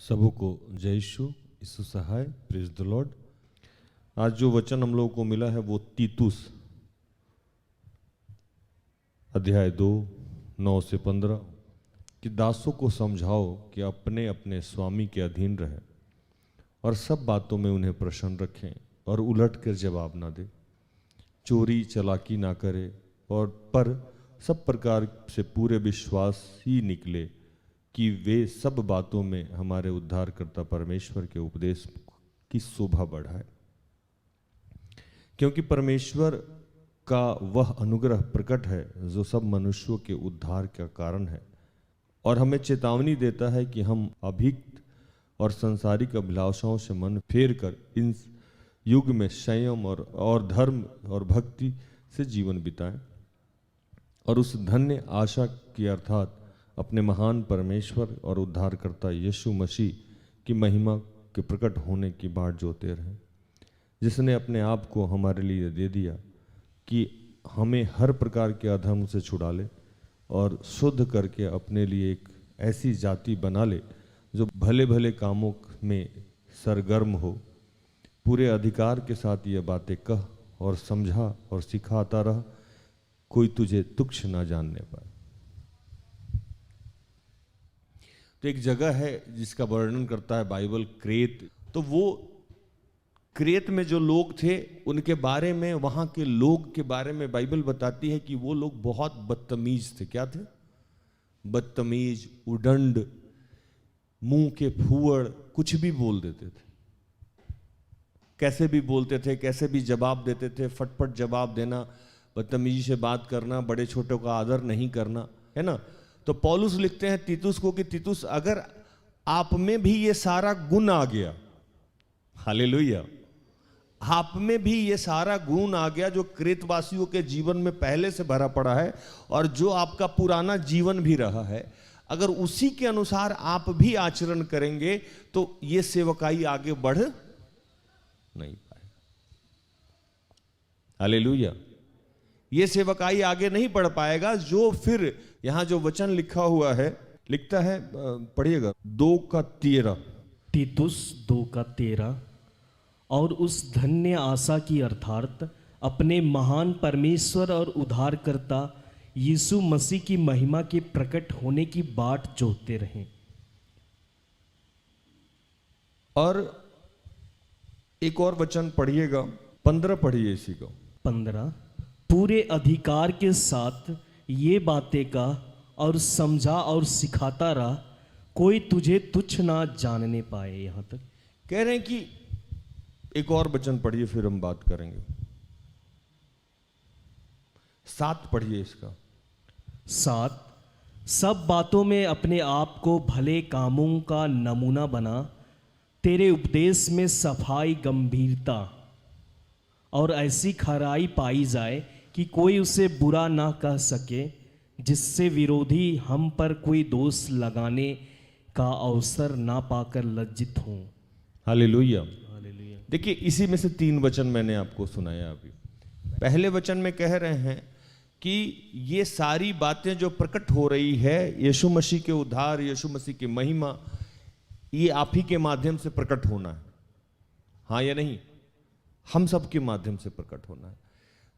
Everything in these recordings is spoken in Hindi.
सबों को जय यीशु सहाय, प्रेज द लॉर्ड। आज जो वचन हम लोगों को मिला है वो तीतुस अध्याय 2 9 से 15 कि दासों को समझाओ कि अपने अपने स्वामी के अधीन रहे और सब बातों में उन्हें प्रसन्न रखें और उलट कर जवाब ना दे, चोरी चलाकी ना करे और पर सब प्रकार से पूरे विश्वास ही निकले कि वे सब बातों में हमारे उद्धारकर्ता परमेश्वर के उपदेश की शोभा बढ़ाए, क्योंकि परमेश्वर का वह अनुग्रह प्रकट है जो सब मनुष्यों के उद्धार का कारण है और हमें चेतावनी देता है कि हम अभिक्त और संसारिक अभिलाषाओं से मन फेर कर इन युग में संयम और धर्म और भक्ति से जीवन बिताएं और उस धन्य आशा की अर्थात अपने महान परमेश्वर और उद्धारकर्ता यीशु मसीह की महिमा के प्रकट होने की बाट जोते रहें, जिसने अपने आप को हमारे लिए दे दिया कि हमें हर प्रकार के अधर्म से छुड़ा ले और शुद्ध करके अपने लिए एक ऐसी जाति बना ले जो भले भले कामों में सरगर्म हो। पूरे अधिकार के साथ ये बातें कह और समझा और सिखाता रह, कोई तुझे तुच्छ ना जानने पाए। तो एक जगह है जिसका वर्णन करता है बाइबल, क्रेत। तो वो क्रेत में जो लोग थे उनके बारे में, वहां के लोग के बारे में बाइबल बताती है कि वो लोग बहुत बदतमीज थे। क्या थे? बदतमीज, उदंड, मुंह के फूहड़, कुछ भी बोल देते थे, कैसे भी बोलते थे, कैसे भी जवाब देते थे, फटफट जवाब देना, बदतमीजी से बात करना, बड़े छोटों का आदर नहीं करना, है ना। तो पौलुस लिखते हैं तीतुस को कि तीतुस, अगर आप में भी ये सारा गुण आ गया, हालेलुया, आप में भी ये सारा गुण आ गया जो क्रेतवासियों के जीवन में पहले से भरा पड़ा है और जो आपका पुराना जीवन भी रहा है, अगर उसी के अनुसार आप भी आचरण करेंगे तो ये सेवकाई आगे बढ़ नहीं पाए। हालेलुया, ये सेवकाई आगे नहीं बढ़ पाएगा। जो फिर यहां जो वचन लिखा हुआ है, लिखता है, पढ़िएगा 2:13, तीतुस 2:13, और उस धन्य आशा की अर्थात अपने महान परमेश्वर और उद्धारकर्ता यीशु मसीह की महिमा के प्रकट होने की बाट जोहते रहें। और एक और वचन पढ़िएगा, 15 पढ़िए इसी को। 15, पूरे अधिकार के साथ ये बातें का और समझा और सिखाता रहा, कोई तुझे तुच्छ ना जानने पाए। यहां तक कह रहे हैं कि एक और वचन पढ़िए फिर हम बात करेंगे। 7 पढ़िए इसका। 7, सब बातों में अपने आप को भले कामों का नमूना बना, तेरे उपदेश में सफाई, गंभीरता और ऐसी खराई पाई जाए कि कोई उसे बुरा ना कह सके, जिससे विरोधी हम पर कोई दोष लगाने का अवसर ना पाकर लज्जित हों। हालेलुया। देखिए, इसी में से 3 वचन मैंने आपको सुनाया अभी। पहले वचन में कह रहे हैं कि ये सारी बातें जो प्रकट हो रही है, यीशु मसीह के उद्धार, यीशु मसीह की महिमा, ये आप ही के माध्यम से प्रकट होना है। हाँ या नहीं? हम सब के माध्यम से प्रकट होना है।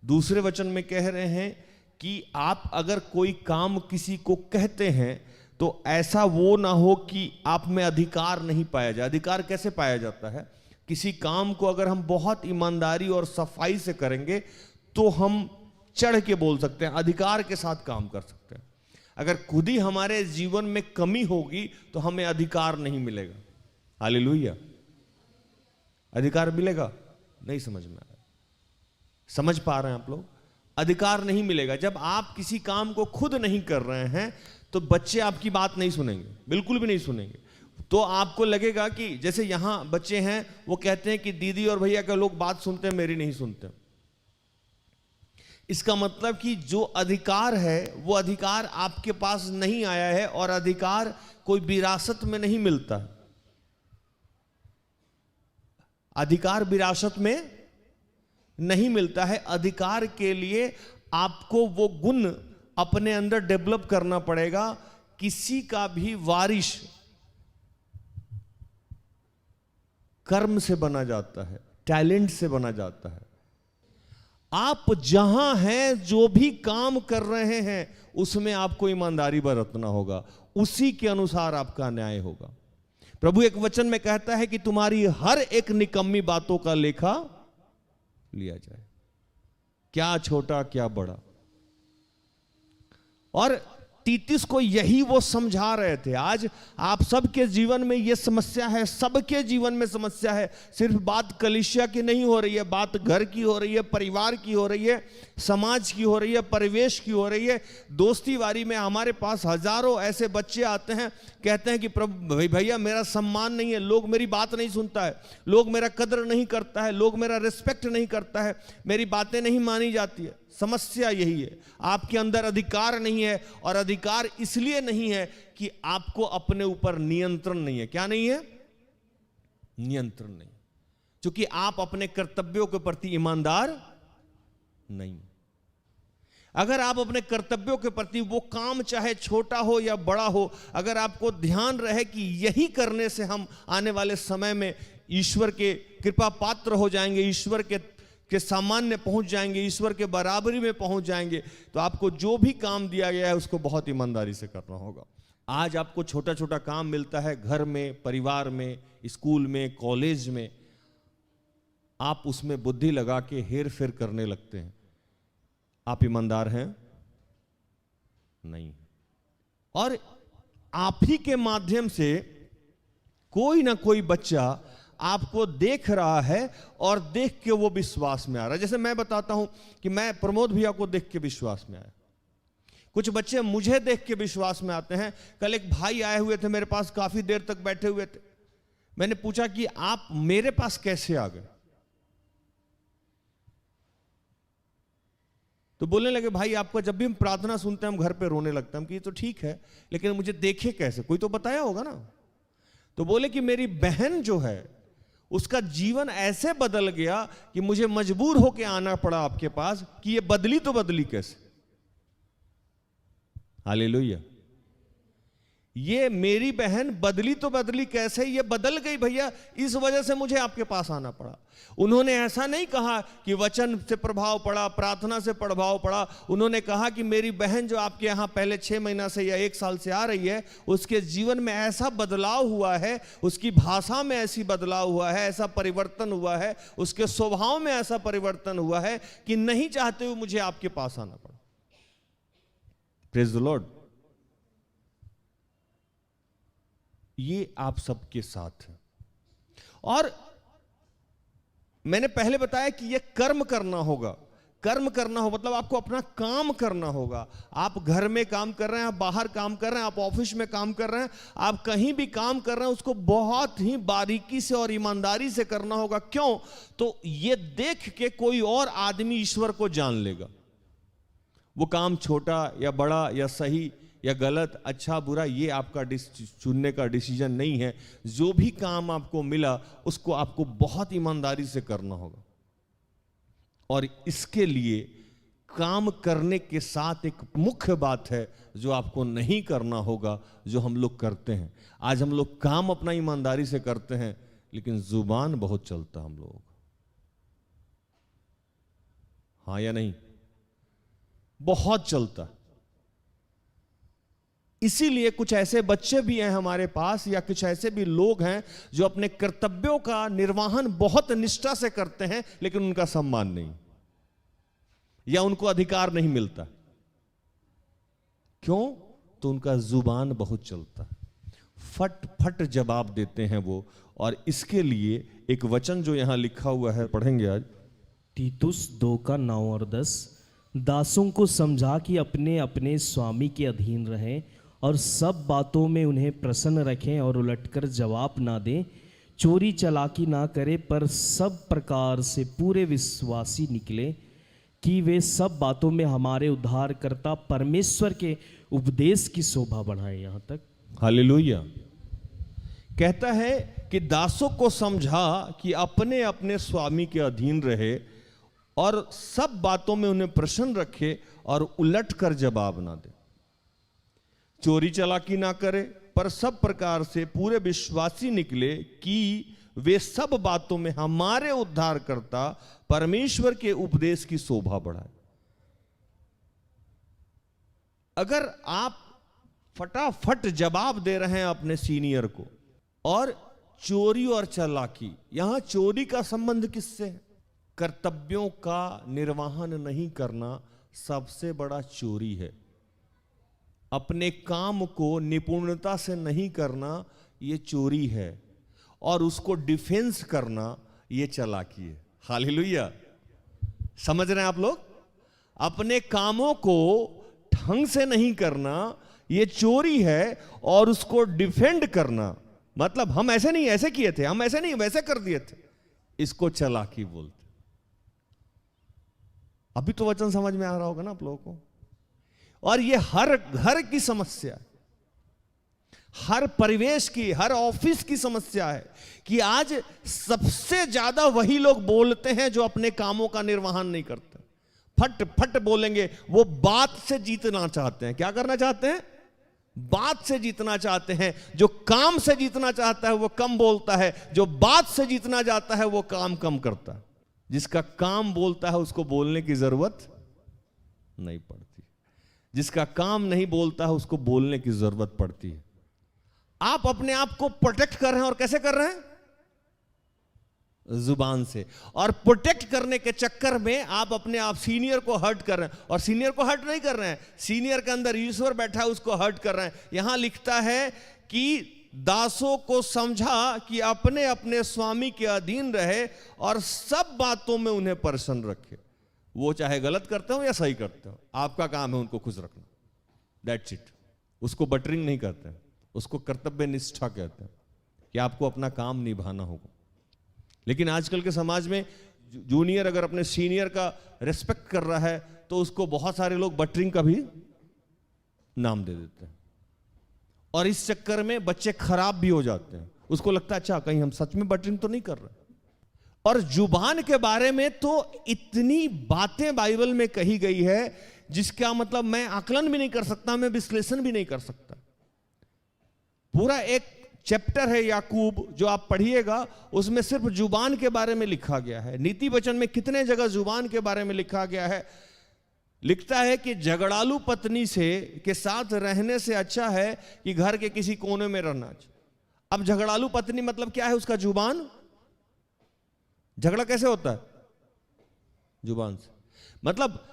दूसरे वचन में कह रहे हैं कि आप अगर कोई काम किसी को कहते हैं तो ऐसा वो ना हो कि आप में अधिकार नहीं पाया जाए। अधिकार कैसे पाया जाता है? किसी काम को अगर हम बहुत ईमानदारी और सफाई से करेंगे तो हम चढ़ के बोल सकते हैं, अधिकार के साथ काम कर सकते हैं। अगर खुद ही हमारे जीवन में कमी होगी तो हमें अधिकार नहीं मिलेगा। हालेलुया। अधिकार मिलेगा? नहीं समझ में आ रहा। समझ पा रहे हैं आप लोग? अधिकार नहीं मिलेगा। जब आप किसी काम को खुद नहीं कर रहे हैं तो बच्चे आपकी बात नहीं सुनेंगे, बिल्कुल भी नहीं सुनेंगे। तो आपको लगेगा कि जैसे यहां बच्चे हैं, वो कहते हैं कि दीदी और भैया के लोग बात सुनते हैं, मेरी नहीं सुनते। इसका मतलब कि जो अधिकार है वो अधिकार आपके पास नहीं आया है और अधिकार कोई विरासत में नहीं मिलता। अधिकार विरासत में नहीं मिलता है। अधिकार के लिए आपको वो गुण अपने अंदर डेवलप करना पड़ेगा। किसी का भी वारिश कर्म से बना जाता है, टैलेंट से बना जाता है। आप जहां हैं, जो भी काम कर रहे हैं, उसमें आपको ईमानदारी बरतना होगा, उसी के अनुसार आपका न्याय होगा। प्रभु एक वचन में कहता है कि तुम्हारी हर एक निकम्मी बातों का लेखा लिया जाए, क्या छोटा क्या बड़ा। और तीतुस को यही वो समझा रहे थे। आज आप सबके जीवन में ये समस्या है, सबके जीवन में समस्या है। सिर्फ बात कलीसिया की नहीं हो रही है, बात घर की हो रही है, परिवार की हो रही है, समाज की हो रही है, परिवेश की हो रही है। दोस्ती वारी में हमारे पास हजारों ऐसे बच्चे आते हैं, कहते हैं कि प्रभु भैया मेरा सम्मान नहीं है, लोग मेरी बात नहीं सुनता है, लोग मेरा कदर नहीं करता है, लोग मेरा रिस्पेक्ट नहीं करता है, मेरी बातें नहीं मानी जाती है। समस्या यही है, आपके अंदर अधिकार नहीं है। और अधिकार इसलिए नहीं है कि आपको अपने ऊपर नियंत्रण नहीं है। क्या नहीं है? नियंत्रण नहीं, क्योंकि आप अपने कर्तव्यों के प्रति ईमानदार नहीं। अगर आप अपने कर्तव्यों के प्रति, वो काम चाहे छोटा हो या बड़ा हो, अगर आपको ध्यान रहे कि यही करने से हम आने वाले समय में ईश्वर के कृपा पात्र हो जाएंगे, ईश्वर के सामान्य पहुंच जाएंगे, ईश्वर के बराबरी में पहुंच जाएंगे, तो आपको जो भी काम दिया गया है उसको बहुत ईमानदारी से करना होगा। आज आपको छोटा छोटा काम मिलता है, घर में, परिवार में, स्कूल में, कॉलेज में, आप उसमें बुद्धि लगा के हेर फेर करने लगते हैं। आप ईमानदार हैं? नहीं। और आप ही के माध्यम से कोई ना कोई बच्चा आपको देख रहा है और देख के वो विश्वास में आ रहा है। जैसे मैं बताता हूं कि मैं प्रमोद भैया को देख के विश्वास में आया, कुछ बच्चे मुझे देख के विश्वास में आते हैं। कल एक भाई आए हुए थे मेरे पास, काफी देर तक बैठे हुए थे। मैंने पूछा कि आप मेरे पास कैसे आ गए? तो बोलने लगे, भाई आपका जब भी हम प्रार्थना सुनते हैं हम घर पे रोने लगते हैं। हम कि ये तो ठीक है, लेकिन मुझे देखे कैसे? कोई तो बताया होगा ना। तो बोले कि मेरी बहन जो है उसका जीवन ऐसे बदल गया कि मुझे मजबूर होकर आना पड़ा आपके पास, कि ये बदली तो बदली कैसे? हालेलुया। ये मेरी बहन बदली तो बदली कैसे? ये बदल गई भैया, इस वजह से मुझे आपके पास आना पड़ा। उन्होंने ऐसा नहीं कहा कि वचन से प्रभाव पड़ा, प्रार्थना से प्रभाव पड़ा। उन्होंने कहा कि मेरी बहन जो आपके यहां पहले 6 महीना से या 1 साल से आ रही है, उसके जीवन में ऐसा बदलाव हुआ है, उसकी भाषा में ऐसी बदलाव हुआ है, ऐसा परिवर्तन हुआ है, उसके स्वभाव में ऐसा परिवर्तन हुआ है कि नहीं चाहते हुए मुझे आपके पास आना पड़ा। Praise the Lord. ये आप सबके साथ है। और मैंने पहले बताया कि ये कर्म करना होगा। कर्म करना हो मतलब आपको अपना काम करना होगा। आप घर में काम कर रहे हैं, आप बाहर काम कर रहे हैं, आप ऑफिस में काम कर रहे हैं, आप कहीं भी काम कर रहे हैं, उसको बहुत ही बारीकी से और ईमानदारी से करना होगा। क्यों? तो ये देख के कोई और आदमी ईश्वर को जान लेगा। वो काम छोटा या बड़ा या सही या गलत, अच्छा बुरा, ये आपका चुनने का डिसीजन नहीं है। जो भी काम आपको मिला उसको आपको बहुत ईमानदारी से करना होगा। और इसके लिए काम करने के साथ एक मुख्य बात है जो आपको नहीं करना होगा, जो हम लोग करते हैं। आज हम लोग काम अपना ईमानदारी से करते हैं, लेकिन जुबान बहुत चलता हम लोग। हाँ या नहीं? बहुत चलता। इसीलिए कुछ ऐसे बच्चे भी हैं हमारे पास, या कुछ ऐसे भी लोग हैं जो अपने कर्तव्यों का निर्वहन बहुत निष्ठा से करते हैं, लेकिन उनका सम्मान नहीं, या उनको अधिकार नहीं मिलता। क्यों? तो उनका जुबान बहुत चलता, फट फट जवाब देते हैं वो। और इसके लिए एक वचन जो यहां लिखा हुआ है, पढ़ेंगे आज। तीतुस 2:9 और 10। दासों को समझा कि अपने अपने स्वामी के अधीन रहें और सब बातों में उन्हें प्रसन्न रखें और उलटकर जवाब ना दें, चोरी चालाकी ना करें, पर सब प्रकार से पूरे विश्वासी निकले, कि वे सब बातों में हमारे उद्धारकर्ता परमेश्वर के उपदेश की शोभा बढ़ाएं। यहां तक। हालेलुया। कहता है कि दासों को समझा कि अपने अपने स्वामी के अधीन रहे और सब बातों में उन्हें प्रसन्न रखे और उलट कर जवाब ना दे, चोरी चालाकी ना करे, पर सब प्रकार से पूरे विश्वासी निकले, कि वे सब बातों में हमारे उद्धारकर्ता परमेश्वर के उपदेश की शोभा बढ़ाए। अगर आप फटाफट जवाब दे रहे हैं अपने सीनियर को, और चोरी और चालाकी, यहां चोरी का संबंध किससे है? कर्तव्यों का निर्वहन नहीं करना सबसे बड़ा चोरी है। अपने काम को निपुणता से नहीं करना यह चोरी है, और उसको डिफेंस करना यह चालाकी है। हालेलुया, समझ रहे हैं आप लोग? अपने कामों को ढंग से नहीं करना यह चोरी है, और उसको डिफेंड करना, मतलब हम ऐसे नहीं ऐसे किए थे, हम ऐसे नहीं वैसे कर दिए थे, इसको चालाकी बोलते। अभी तो वचन समझ में आ रहा होगा ना आप लोगों को। और ये हर घर की समस्या है, हर परिवेश की, हर ऑफिस की समस्या है कि आज सबसे ज्यादा वही लोग बोलते हैं जो अपने कामों का निर्वहन नहीं करते। फट फट बोलेंगे, वो बात से जीतना चाहते हैं। क्या करना चाहते हैं? बात से जीतना चाहते हैं। जो काम से जीतना चाहता है वो कम बोलता है, जो बात से जीतना चाहता है वो काम कम करता है। जिसका काम बोलता है उसको बोलने की जरूरत नहीं पड़ती, जिसका काम नहीं बोलता है उसको बोलने की जरूरत पड़ती है। आप अपने आप को प्रोटेक्ट कर रहे हैं, और कैसे कर रहे हैं? जुबान से। और प्रोटेक्ट करने के चक्कर में आप अपने आप सीनियर को हर्ट कर रहे हैं, और सीनियर को हर्ट नहीं कर रहे हैं, सीनियर के अंदर ईश्वर बैठा है उसको हर्ट कर रहे हैं। यहां लिखता है कि दासों को समझा कि अपने अपने स्वामी के अधीन रहे और सब बातों में उन्हें प्रसन्न रखे। वो चाहे गलत करते हो या सही करते हो, आपका काम है उनको खुश रखना, दैट्स इट। उसको बटरिंग नहीं करते हैं, उसको कर्तव्य निष्ठा कहते हैं कि आपको अपना काम निभाना होगा। लेकिन आजकल के समाज में जूनियर अगर अपने सीनियर का रिस्पेक्ट कर रहा है तो उसको बहुत सारे लोग बटरिंग का भी नाम दे देते हैं, और इस चक्कर में बच्चे खराब भी हो जाते हैं। उसको लगता है अच्छा कहीं हम सच में बटरिंग तो नहीं कर रहे। और जुबान के बारे में तो इतनी बातें बाइबल में कही गई है जिसका मतलब मैं आकलन भी नहीं कर सकता, मैं विश्लेषण भी नहीं कर सकता। पूरा एक चैप्टर है याकूब जो आप पढ़िएगा, उसमें सिर्फ जुबान के बारे में लिखा गया है। नीति वचन में कितने जगह जुबान के बारे में लिखा गया है। लिखता है कि झगड़ालू पत्नी से के साथ रहने से अच्छा है कि घर के किसी कोने में रहना। अब झगड़ालू पत्नी मतलब क्या है? उसका जुबान। झगड़ा कैसे होता है? जुबान से। मतलब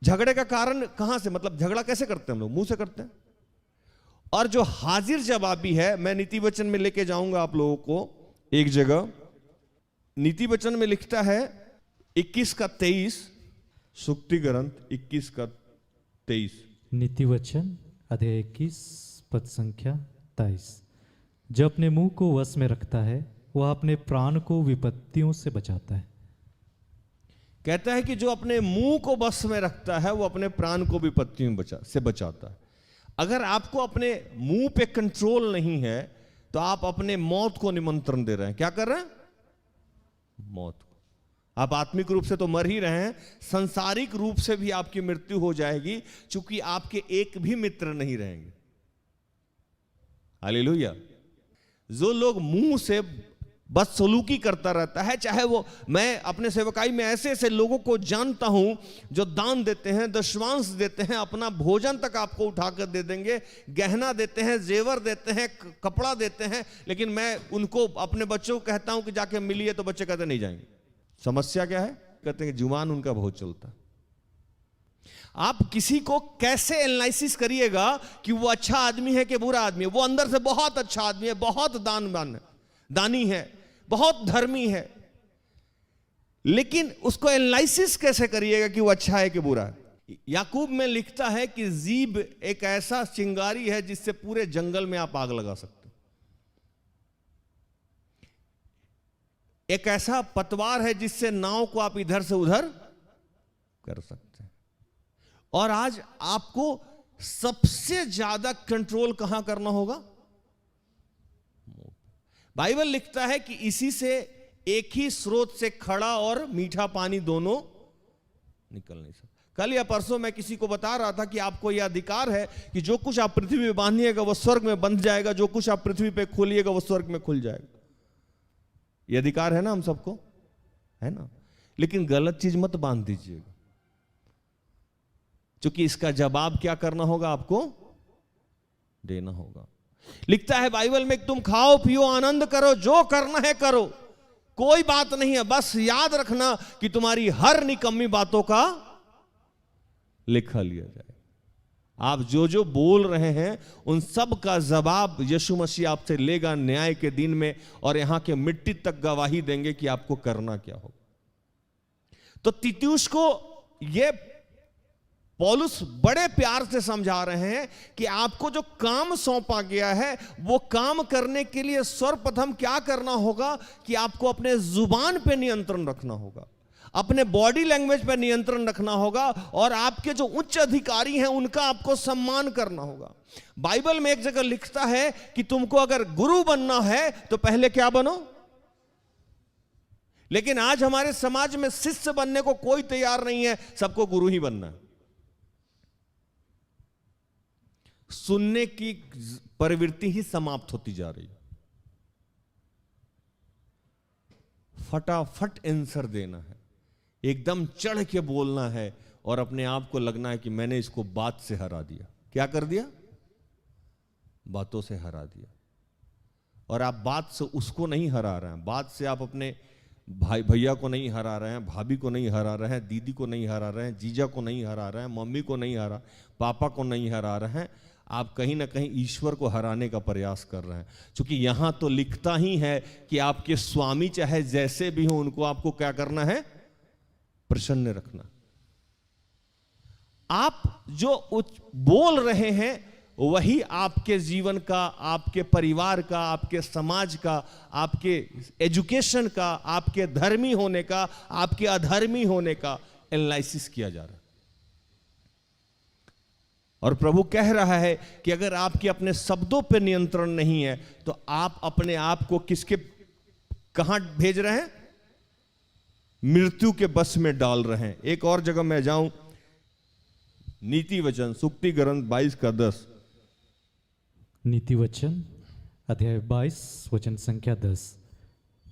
झगड़े का कारण कहां से, मतलब झगड़ा कैसे करते हैं हम लोग? मुंह से करते हैं। और जो हाजिर जवाबी है, मैं नीति वचन में लेके जाऊंगा आप लोगों को एक जगह। नीति वचन में लिखता है 21 का 23, सुक्ति ग्रंथ 21 का 23। नीति वचन अध्याय 21 पद संख्या 23। जो अपने मुंह को वश में रखता है वह अपने प्राण को विपत्तियों से बचाता है। कहता है कि जो अपने मुंह को वश में रखता है वो अपने प्राण को विपत्तियों से बचाता है। अगर आपको अपने मुंह पे कंट्रोल नहीं है तो आप अपने मौत को निमंत्रण दे रहे हैं। क्या कर रहे हैं? मौत को। आप आत्मिक रूप से तो मर ही रहे हैं, सांसारिक रूप से भी आपकी मृत्यु हो जाएगी, क्योंकि आपके एक भी मित्र नहीं रहेंगे। हालेलुया। जो लोग मुंह से बदसलूकी करता रहता है, चाहे वो, मैं अपने सेवकाई में ऐसे ऐसे लोगों को जानता हूं जो दान देते हैं, दशवांश देते हैं, अपना भोजन तक आपको उठाकर दे देंगे, गहना देते हैं, जेवर देते हैं, कपड़ा देते हैं, लेकिन मैं उनको अपने बच्चों को कहता हूं कि जाके मिलिए तो बच्चे कहते नहीं जाएंगे। समस्या क्या है? कहते हैं जुबान उनका बहुत चलता है। आप किसी को कैसे एनालिसिस करिएगा कि वो अच्छा आदमी है कि बुरा आदमी है? वो अंदर से बहुत अच्छा आदमी है, बहुत दानी है, बहुत धर्मी है, लेकिन उसको एनालिसिस कैसे करिएगा कि वो अच्छा है कि बुरा है? याकूब में लिखता है कि जीभ एक ऐसा चिंगारी है जिससे पूरे जंगल में आप आग लगा सकते हैं। एक ऐसा पतवार है जिससे नाव को आप इधर से उधर कर सकते हैं। और आज आपको सबसे ज्यादा कंट्रोल कहां करना होगा? बाइबल लिखता है कि इसी से एक ही स्रोत से खड़ा और मीठा पानी दोनों निकल नहीं सकता। कल या परसों मैं किसी को बता रहा था कि आपको यह अधिकार है कि जो कुछ आप पृथ्वी में बांधिएगा वो स्वर्ग में बंध जाएगा, जो कुछ आप पृथ्वी पे खोलिएगा वो स्वर्ग में खुल जाएगा। ये अधिकार है ना हम सबको, है ना। लेकिन गलत चीज मत बांध दीजिएगा, क्योंकि इसका जवाब क्या करना होगा, आपको देना होगा। लिखता है बाइबल में, तुम खाओ पियो आनंद करो, जो करना है करो, कोई बात नहीं है, बस याद रखना कि तुम्हारी हर निकम्मी बातों का लेखा लिया जाए। आप जो जो बोल रहे हैं उन सब का जवाब यीशु मसीह आपसे लेगा न्याय के दिन में, और यहां के मिट्टी तक गवाही देंगे कि आपको करना क्या हो। तो तीतुस को ये पौलुस बड़े प्यार से समझा रहे हैं कि आपको जो काम सौंपा गया है वो काम करने के लिए सर्वप्रथम क्या करना होगा कि आपको अपने जुबान पे नियंत्रण रखना होगा, अपने बॉडी लैंग्वेज पे नियंत्रण रखना होगा, और आपके जो उच्च अधिकारी हैं उनका आपको सम्मान करना होगा। बाइबल में एक जगह लिखता है कि तुमको अगर गुरु बनना है तो पहले क्या बनो, लेकिन आज हमारे समाज में शिष्य बनने को कोई तैयार नहीं है, सबको गुरु ही बनना है। सुनने की प्रवृत्ति ही समाप्त होती जा रही है, फटाफट आंसर देना है, एकदम चढ़ के बोलना है, और अपने आप को लगना है कि मैंने इसको बात से हरा दिया। क्या कर दिया, बातों से हरा दिया। और आप बात से उसको नहीं हरा रहे हैं, बात से आप अपने भाई भैया को नहीं हरा रहे हैं, भाभी को नहीं हरा रहे हैं, दीदी को नहीं हरा रहे हैं, जीजा को नहीं हरा रहे हैं, मम्मी को नहीं हरा, पापा को नहीं हरा रहे हैं, आप कहीं ना कहीं ईश्वर को हराने का प्रयास कर रहे हैं। क्योंकि यहां तो लिखता ही है कि आपके स्वामी चाहे जैसे भी हो, उनको आपको क्या करना है, प्रसन्न रखना। आप जो बोल रहे हैं वही आपके जीवन का, आपके परिवार का, आपके समाज का, आपके एजुकेशन का, आपके धर्मी होने का, आपके अधर्मी होने का एनालिसिस किया जा रहा है। और प्रभु कह रहा है कि अगर आपके अपने शब्दों पर नियंत्रण नहीं है तो आप अपने आप को किसके कहां भेज रहे हैं, मृत्यु के बस में डाल रहे हैं। एक और जगह मैं जाऊं, नीति वचन सूक्ति ग्रंथ 22 का 10। नीति वचन अध्याय 22 वचन संख्या 10।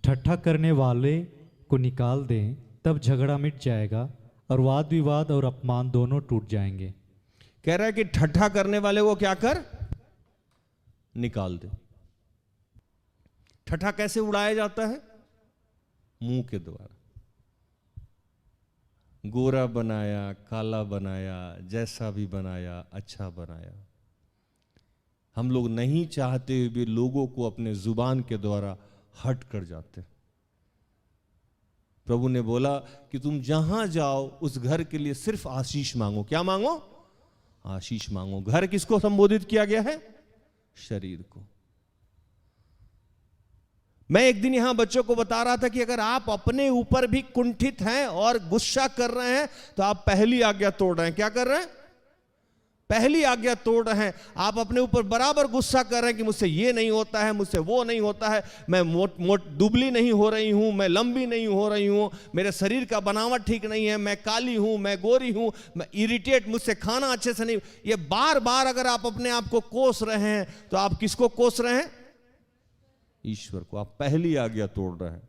ठट्ठा करने वाले को निकाल दें, तब झगड़ा मिट जाएगा और वाद विवाद और अपमान दोनों टूट जाएंगे। कह रहा है कि ठट्ठा करने वाले को क्या कर, निकाल दे। ठट्ठा कैसे उड़ाया जाता है, मुंह के द्वारा। गोरा बनाया, काला बनाया, जैसा भी बनाया, अच्छा बनाया। हम लोग नहीं चाहते हुए भी लोगों को अपने जुबान के द्वारा हट कर जाते। प्रभु ने बोला कि तुम जहां जाओ उस घर के लिए सिर्फ आशीष मांगो। क्या मांगो, आशीष मांगो। घर किसको संबोधित किया गया है, शरीर को। मैं एक दिन यहां बच्चों को बता रहा था कि अगर आप अपने ऊपर भी कुंठित हैं और गुस्सा कर रहे हैं तो आप पहली आज्ञा तोड़ रहे हैं। क्या कर रहे हैं, पहली आज्ञा तोड़ रहे हैं। आप अपने ऊपर बराबर गुस्सा कर रहे हैं कि मुझसे ये नहीं होता है, मुझसे वो नहीं होता है, मैं मोट दुबली नहीं हो रही हूं, मैं लंबी नहीं हो रही हूं, मेरे शरीर का बनावट ठीक नहीं है, मैं काली हूं, मैं गोरी हूं, मैं इरिटेट, मुझसे खाना अच्छे से नहीं। ये बार बार अगर आप अपने आप को कोस रहे हैं तो आप किसको कोस रहे हैं, ईश्वर को। आप पहली आज्ञा तोड़ रहे हैं,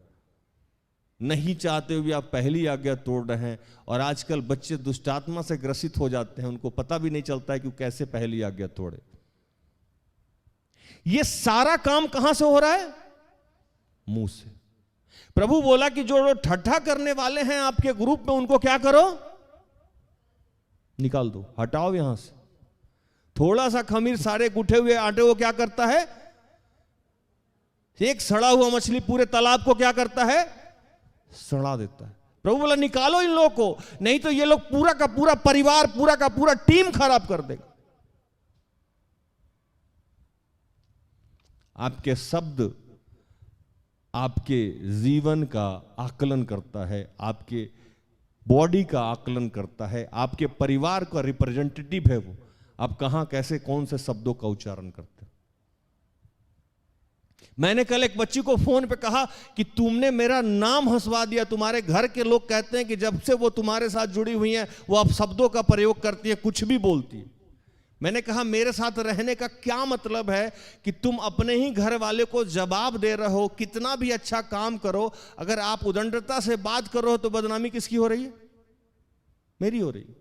नहीं चाहते हुए आप पहली आज्ञा तोड़ रहे हैं। और आजकल बच्चे दुष्टात्मा से ग्रसित हो जाते हैं, उनको पता भी नहीं चलता है कि कैसे पहली आज्ञा तोड़े। ये सारा काम कहां से हो रहा है, मुंह से। प्रभु बोला कि जो ठट्ठा करने वाले हैं आपके ग्रुप में, उनको क्या करो, निकाल दो, हटाओ यहां से। थोड़ा सा खमीर सारे गुठे हुए आटे को क्या करता है, एक सड़ा हुआ मछली पूरे तालाब को क्या करता है, सड़ा देता है। प्रभु बोला निकालो इन लोगों को, नहीं तो ये लोग पूरा का पूरा परिवार, पूरा का पूरा टीम खराब कर देगा। आपके शब्द आपके जीवन का आकलन करता है, आपके बॉडी का आकलन करता है, आपके परिवार का रिप्रेजेंटेटिव है वो। आप कहां कैसे कौन से शब्दों का उच्चारण करते हैं। मैंने कल एक बच्ची को फोन पे कहा कि तुमने मेरा नाम हंसवा दिया। तुम्हारे घर के लोग कहते हैं कि जब से वो तुम्हारे साथ जुड़ी हुई हैं वो अब शब्दों का प्रयोग करती है, कुछ भी बोलती है। मैंने कहा मेरे साथ रहने का क्या मतलब है कि तुम अपने ही घर वाले को जवाब दे रहे हो, कितना भी अच्छा काम करो, अगर आप उदंडता से बात कर रहे हो तो बदनामी किसकी हो रही है? मेरी हो रही है।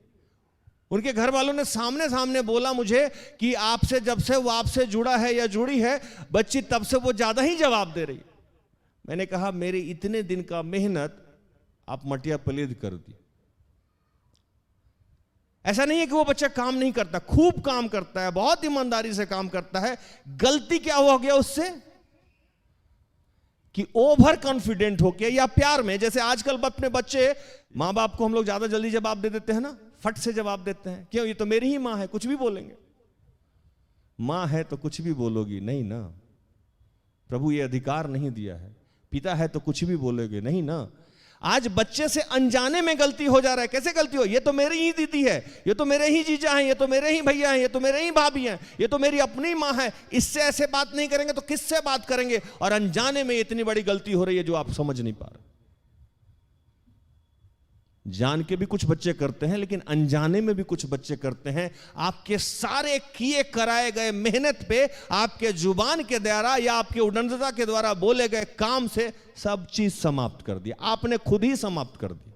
उनके घर वालों ने सामने सामने बोला मुझे कि आपसे, जब से वो आपसे जुड़ा है या जुड़ी है बच्ची, तब से वो ज्यादा ही जवाब दे रही है। मैंने कहा मेरी इतने दिन का मेहनत आप मटिया पलीद कर दी। ऐसा नहीं है कि वो बच्चा काम नहीं करता, खूब काम करता है, बहुत ईमानदारी से काम करता है। गलती क्या हो गया उससे कि ओवर कॉन्फिडेंट होके या प्यार में, जैसे आजकल अपने बच्चे, मां बाप को हम लोग ज्यादा जल्दी जवाब दे देते हैं ना, फट से जवाब देते हैं। क्यों? ये तो मेरी ही मां है, कुछ भी बोलेंगे। मां है तो कुछ भी बोलोगी? नहीं ना, प्रभु ये अधिकार नहीं दिया है। पिता है तो कुछ भी बोलोगे? नहीं ना। आज बच्चे से अनजाने में गलती हो जा रहा है। कैसे गलती हो? ये तो मेरी ही दीदी है, ये तो मेरे ही जीजा हैं, ये तो मेरे ही भैया हैं, ये तो मेरे ही भाभी हैं, ये तो मेरी अपनी मां है, इससे ऐसे बात नहीं करेंगे तो किससे बात करेंगे? और अनजाने में इतनी बड़ी गलती हो रही है जो आप समझ नहीं पा रहे। जान के भी कुछ बच्चे करते हैं, लेकिन अनजाने में भी कुछ बच्चे करते हैं। आपके सारे किए कराए गए मेहनत पे, आपके जुबान के द्वारा या आपके उदंडता के द्वारा बोले गए काम से सब चीज समाप्त कर दिया। आपने खुद ही समाप्त कर दिया।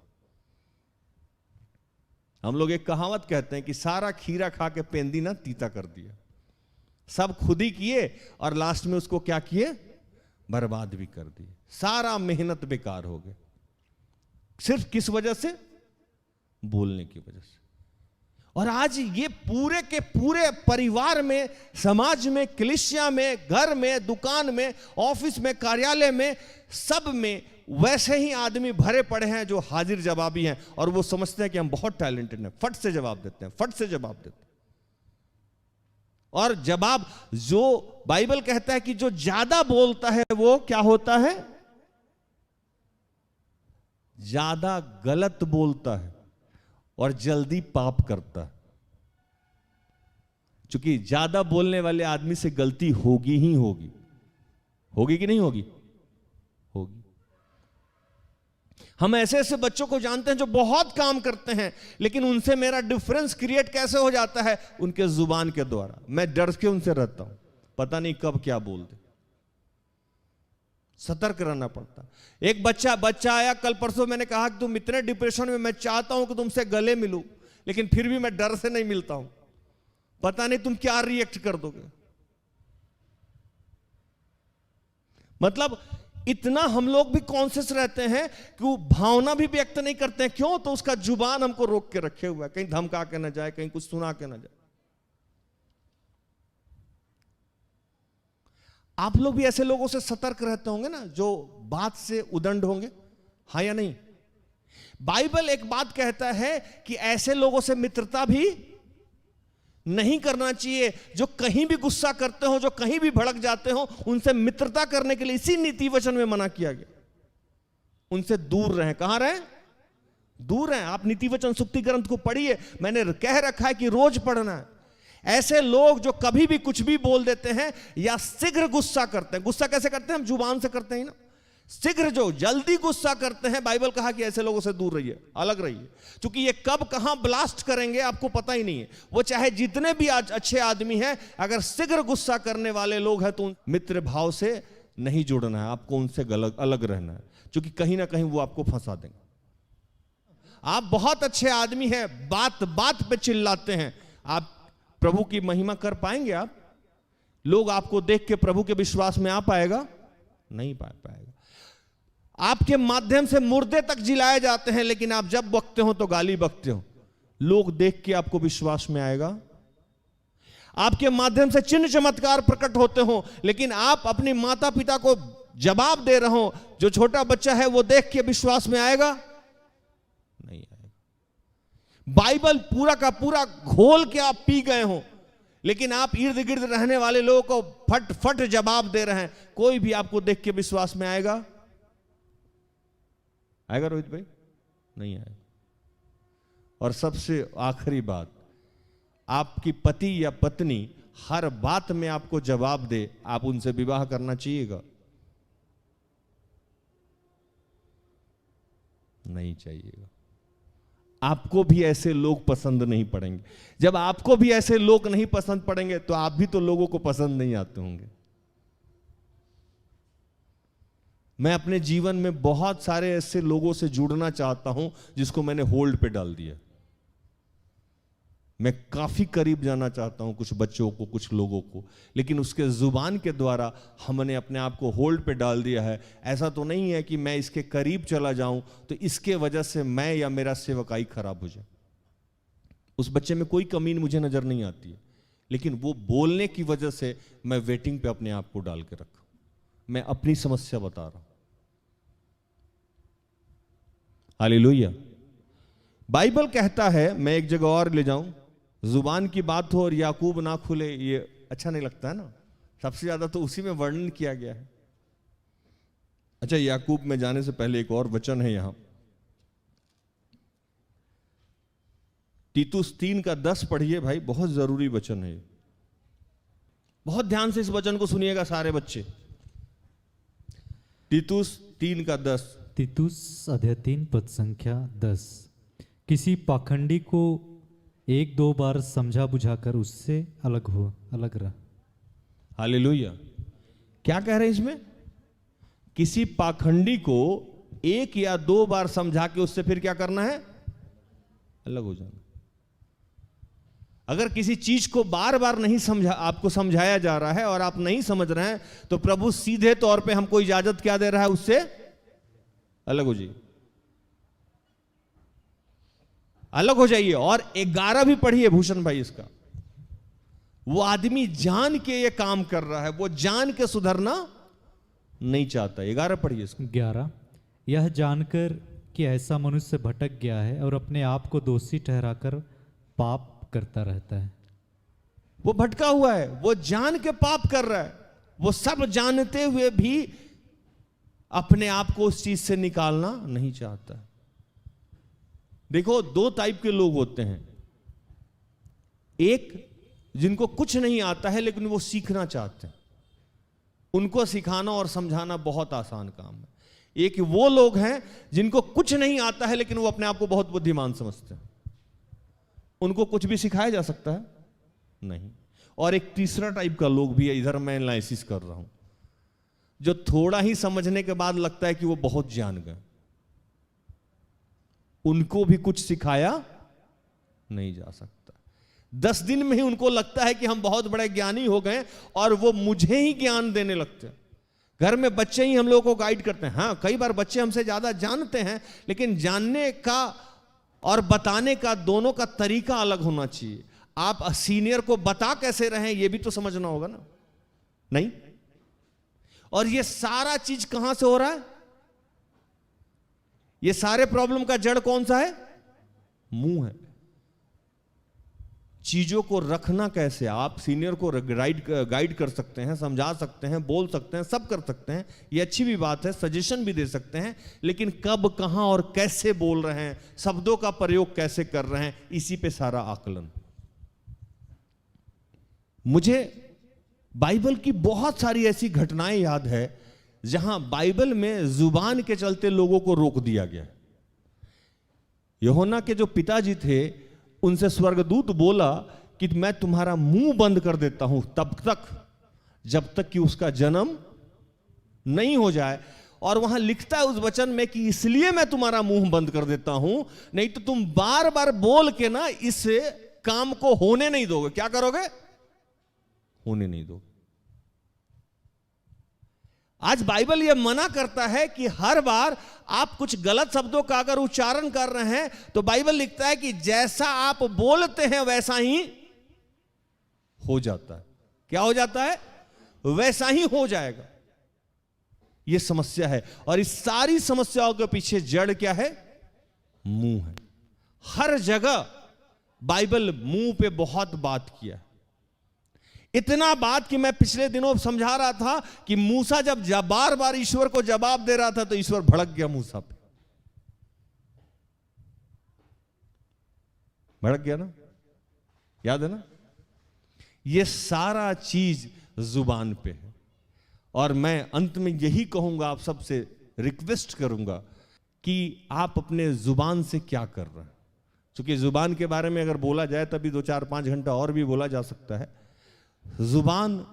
हम लोग एक कहावत कहते हैं कि सारा खीरा खा के पेंदी ना तीता कर दिया। सब खुद ही किए और लास्ट में उसको क्या किए? बर्बाद भी कर दिए। सारा मेहनत बेकार हो गई। सिर्फ किस वजह से? बोलने की वजह से। और आज ये पूरे के पूरे परिवार में, समाज में, कलीसिया में, घर में, दुकान में, ऑफिस में, कार्यालय में, सब में वैसे ही आदमी भरे पड़े हैं जो हाजिर जवाबी हैं। और वो समझते हैं कि हम बहुत टैलेंटेड हैं, फट से जवाब देते हैं, फट से जवाब देते हैं। और जवाब जो बाइबल कहता है कि जो ज्यादा बोलता है वो क्या होता है? ज्यादा गलत बोलता है और जल्दी पाप करता है। क्योंकि ज्यादा बोलने वाले आदमी से गलती होगी ही होगी। होगी कि नहीं होगी? होगी। हम ऐसे ऐसे बच्चों को जानते हैं जो बहुत काम करते हैं, लेकिन उनसे मेरा डिफरेंस क्रिएट कैसे हो जाता है? उनके जुबान के द्वारा। मैं डर के उनसे रहता हूं, पता नहीं कब क्या बोल दे। सतर्क रहना पड़ता। एक बच्चा आया कल परसों, मैंने कहा कि तुम इतने डिप्रेशन में, मैं चाहता हूं कि तुमसे गले मिलूं, लेकिन फिर भी मैं डर से नहीं मिलता हूं, पता नहीं तुम क्या रिएक्ट कर दोगे। मतलब इतना हम लोग भी कॉन्शियस रहते हैं कि वो भावना भी व्यक्त नहीं करते हैं। क्यों? तो उसका जुबान हमको रोक के रखे हुआ है, कहीं धमका के ना जाए, कहीं कुछ सुना के ना जाए। आप लोग भी ऐसे लोगों से सतर्क रहते होंगे ना, जो बात से उदंड होंगे, हाँ या नहीं? बाइबल एक बात कहता है कि ऐसे लोगों से मित्रता भी नहीं करना चाहिए, जो कहीं भी गुस्सा करते हो, जो कहीं भी भड़क जाते हो, उनसे मित्रता करने के लिए इसी नीति वचन में मना किया गया। उनसे दूर रहें। कहां रहें? दूर रहें। आप नीति वचन सुक्ति ग्रंथ को पढ़िए, मैंने कह रखा है कि रोज पढ़ना है। ऐसे लोग जो कभी भी कुछ भी बोल देते हैं या शीघ्र गुस्सा करते हैं। गुस्सा कैसे करते हैं? हम जुबान से करते हैं ना। शीघ्र, जो जल्दी गुस्सा करते हैं, बाइबल कहा कि ऐसे लोगों से दूर रहिए, अलग रहिए। क्योंकि ये कब कहां ब्लास्ट करेंगे आपको पता ही नहीं है। वो चाहे जितने भी आज अच्छे आदमी हैं, अगर शीघ्र गुस्सा करने वाले लोग हैं तो मित्र भाव से नहीं जुड़ना है, आपको उनसे अलग रहना है, क्योंकि कहीं ना कहीं वो आपको फंसा देंगे। आप बहुत अच्छे आदमी हैं, बात बात पे चिल्लाते हैं, आप प्रभु की महिमा कर पाएंगे? आप लोग आपको देख के प्रभु के विश्वास में आ पाएगा? नहीं पाएगा। आपके माध्यम से मुर्दे तक जिलाए जाते हैं, लेकिन आप जब बकते हो तो गाली बकते हो। लोग देख के आपको विश्वास में आएगा? आपके माध्यम से चिन्ह चमत्कार प्रकट होते हो, लेकिन आप अपने माता पिता को जवाब दे रहे हो, जो छोटा बच्चा है वो देख के विश्वास में आएगा? नहीं आएगा। बाइबल पूरा का पूरा घोल के आप पी गए हो, लेकिन आप इर्द गिर्द रहने वाले लोगों को फट फट जवाब दे रहे हैं। कोई भी आपको देख के विश्वास में आएगा? आएगा रोहित भाई? नहीं आएगा। और सबसे आखिरी बात, आपकी पति या पत्नी हर बात में आपको जवाब दे, आप उनसे विवाह करना चाहिएगा? नहीं चाहिएगा। आपको भी ऐसे लोग पसंद नहीं पड़ेंगे। जब आपको भी ऐसे लोग नहीं पसंद पड़ेंगे तो आप भी तो लोगों को पसंद नहीं आते होंगे। मैं अपने जीवन में बहुत सारे ऐसे लोगों से जुड़ना चाहता हूं जिसको मैंने होल्ड पे डाल दिया। मैं काफी करीब जाना चाहता हूं कुछ बच्चों को, कुछ लोगों को, लेकिन उसके जुबान के द्वारा हमने अपने आप को होल्ड पे डाल दिया है। ऐसा तो नहीं है कि मैं इसके करीब चला जाऊं तो इसके वजह से मैं या मेरा सेवकाई खराब हो जाए। उस बच्चे में कोई कमी मुझे नजर नहीं आती है, लेकिन वो बोलने की वजह से मैं वेटिंग पे अपने आप को डाल के रखा। मैं अपनी समस्या बता रहा हूं। हालेलुया। बाइबल कहता है, मैं एक जगह और ले जाऊं, जुबान की बात हो और याकूब ना खुले, ये अच्छा नहीं लगता है ना। सबसे ज्यादा तो उसी में वर्णन किया गया है। अच्छा, याकूब में जाने से पहले एक और वचन है यहां, तीतुस 3:10 पढ़िए भाई, बहुत जरूरी वचन है। बहुत ध्यान से इस वचन को सुनिएगा सारे बच्चे। तीतुस 3:10। तीतुस अध्याय 3 पद संख्या 10। किसी पाखंडी को 1-2 बार समझा बुझाकर उससे अलग रहा। हालेलुया। क्या कह रहे हैं इसमें? किसी पाखंडी को 1 या 2 बार समझा के उससे फिर क्या करना है? अलग हो जाना। अगर किसी चीज को बार बार नहीं आपको समझाया जा रहा है और आप नहीं समझ रहे हैं, तो प्रभु सीधे तौर पे हमको इजाजत क्या दे रहा है? उससे अलग हो जाइए, अलग हो जाइए। और 11 भी पढ़िए भूषण भाई इसका। वो आदमी जान के ये काम कर रहा है, वो जान के सुधरना नहीं चाहता। 11 पढ़िए इसका। 11। यह जानकर कि ऐसा मनुष्य भटक गया है और अपने आप को दोषी ठहराकर पाप करता रहता है। वो भटका हुआ है, वो जान के पाप कर रहा है, वो सब जानते हुए भी अपने आप को उस चीज से निकालना नहीं चाहता। देखो, 2 टाइप के लोग होते हैं। एक जिनको कुछ नहीं आता है लेकिन वो सीखना चाहते हैं, उनको सिखाना और समझाना बहुत आसान काम है। एक वो लोग हैं जिनको कुछ नहीं आता है लेकिन वो अपने आप को बहुत बुद्धिमान समझते हैं, उनको कुछ भी सिखाया जा सकता है नहीं। और एक तीसरा टाइप का लोग भी है, इधर मैं एनालिसिस कर रहा हूं, जो थोड़ा ही समझने के बाद लगता है कि वो बहुत जान गए, उनको भी कुछ सिखाया नहीं जा सकता। 10 दिन में ही उनको लगता है कि हम बहुत बड़े ज्ञानी हो गए और वो मुझे ही ज्ञान देने लगते हैं। घर में बच्चे ही हम लोगों को गाइड करते हैं। हाँ, कई बार बच्चे हमसे ज्यादा जानते हैं, लेकिन जानने का और बताने का दोनों का तरीका अलग होना चाहिए। आप सीनियर को बता कैसे रहे हैं, यह भी तो समझना होगा ना। नहीं, और ये सारा चीज कहां से हो रहा है? ये सारे प्रॉब्लम का जड़ कौन सा है? मुंह है। चीजों को रखना कैसे? आप सीनियर को गाइड कर सकते हैं, समझा सकते हैं, बोल सकते हैं, सब कर सकते हैं, ये अच्छी भी बात है, सजेशन भी दे सकते हैं, लेकिन कब, कहां और कैसे बोल रहे हैं, शब्दों का प्रयोग कैसे कर रहे हैं, इसी पे सारा आकलन। मुझे बाइबल की बहुत सारी ऐसी घटनाएं याद है जहां बाइबल में जुबान के चलते लोगों को रोक दिया गया। यूहन्ना के जो पिताजी थे, उनसे स्वर्गदूत बोला कि मैं तुम्हारा मुंह बंद कर देता हूं तब तक, जब तक कि उसका जन्म नहीं हो जाए। और वहां लिखता है उस वचन में कि इसलिए मैं तुम्हारा मुंह बंद कर देता हूं, नहीं तो तुम बार बार बोल के ना इस काम को होने नहीं दोगे। क्या करोगे? होने नहीं दोगे। आज बाइबल यह मना करता है कि हर बार आप कुछ गलत शब्दों का अगर उच्चारण कर रहे हैं तो बाइबल लिखता है कि जैसा आप बोलते हैं वैसा ही हो जाता है। क्या हो जाता है? वैसा ही हो जाएगा। यह समस्या है, और इस सारी समस्याओं के पीछे जड़ क्या है? मुंह है। हर जगह बाइबल मुंह पे बहुत बात किया है। इतना बात कि मैं पिछले दिनों समझा रहा था कि मूसा जब बार बार ईश्वर को जवाब दे रहा था तो ईश्वर भड़क गया मूसा पे। भड़क गया ना, याद है ना? ये सारा चीज जुबान पे है। और मैं अंत में यही कहूंगा, आप सबसे रिक्वेस्ट करूंगा कि आप अपने जुबान से क्या कर रहे हैं। क्योंकि जुबान के बारे में अगर बोला जाए तभी 2-4-5 घंटा और भी बोला जा सकता है। जुबान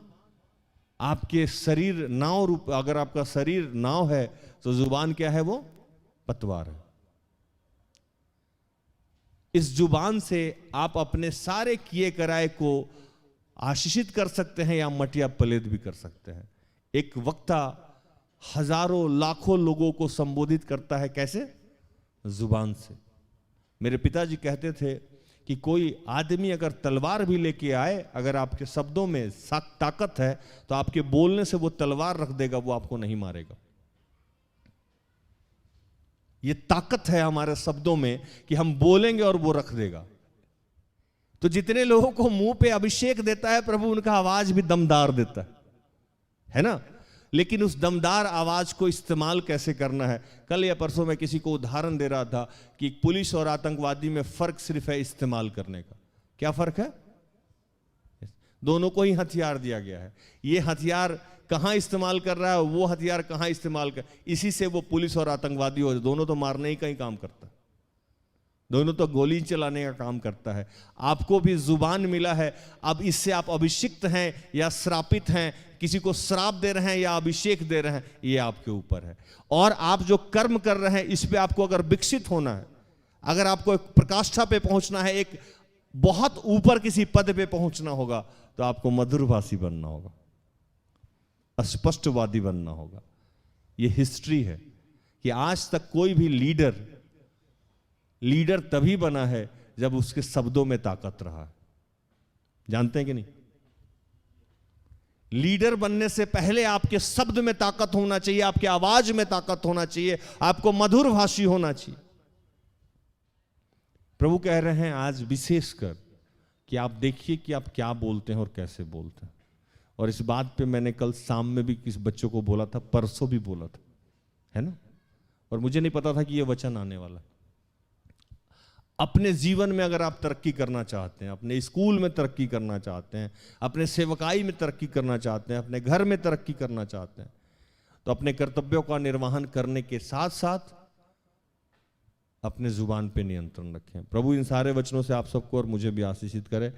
आपके शरीर नाव रूप, अगर आपका शरीर नाव है तो जुबान क्या है? वो पतवार है। इस जुबान से आप अपने सारे किए कराए को आशीषित कर सकते हैं या मटिया पलेद भी कर सकते हैं। एक वक्ता हजारों लाखों लोगों को संबोधित करता है, कैसे? जुबान से। मेरे पिताजी कहते थे कि कोई आदमी अगर तलवार भी लेके आए, अगर आपके शब्दों में ताकत है तो आपके बोलने से वो तलवार रख देगा, वो आपको नहीं मारेगा। ये ताकत है हमारे शब्दों में कि हम बोलेंगे और वो रख देगा। तो जितने लोगों को मुंह पे अभिषेक देता है प्रभु, उनका आवाज भी दमदार देता है ना? लेकिन उस दमदार आवाज को इस्तेमाल कैसे करना है? कल या परसों मैं किसी को उदाहरण दे रहा था कि पुलिस और आतंकवादी में फर्क सिर्फ है इस्तेमाल करने का। क्या फर्क है? दोनों को ही हथियार दिया गया है। ये हथियार कहां इस्तेमाल कर रहा है, वो हथियार कहां इस्तेमाल कर, इसी से वो पुलिस और आतंकवादी हो, दोनों तो मारने ही का ही काम करता है, दोनों तो गोली चलाने का काम करता है। आपको भी जुबान मिला है, अब इससे आप अभिषिक्त हैं या श्रापित हैं, किसी को श्राप दे रहे हैं या अभिषेक दे रहे हैं, ये आपके ऊपर है। और आप जो कर्म कर रहे हैं इस पे आपको अगर विकसित होना है, अगर आपको एक प्रकाष्ठा पे पहुंचना है, एक बहुत ऊपर किसी पद पे पहुंचना होगा, तो आपको मधुरभाषी बनना होगा, स्पष्टवादी बनना होगा। ये हिस्ट्री है कि आज तक कोई भी लीडर तभी बना है जब उसके शब्दों में ताकत रहा है। जानते हैं कि नहीं? लीडर बनने से पहले आपके शब्द में ताकत होना चाहिए, आपके आवाज में ताकत होना चाहिए, आपको मधुर भाषी होना चाहिए। प्रभु कह रहे हैं आज विशेषकर कि आप देखिए कि आप क्या बोलते हैं और कैसे बोलते हैं। और इस बात पे मैंने कल शाम में भी किस बच्चों को बोला था, परसों भी बोला था, है ना? और मुझे नहीं पता था कि यह वचन आने वाला। अपने जीवन में अगर आप तरक्की करना चाहते हैं, अपने स्कूल में तरक्की करना चाहते हैं, अपने सेवकाई में तरक्की करना चाहते हैं, अपने घर में तरक्की करना चाहते हैं, तो अपने कर्तव्यों का निर्वहन करने के साथ साथ अपने जुबान पे नियंत्रण रखें। प्रभु इन सारे वचनों से आप सबको और मुझे भी आशीषित करे।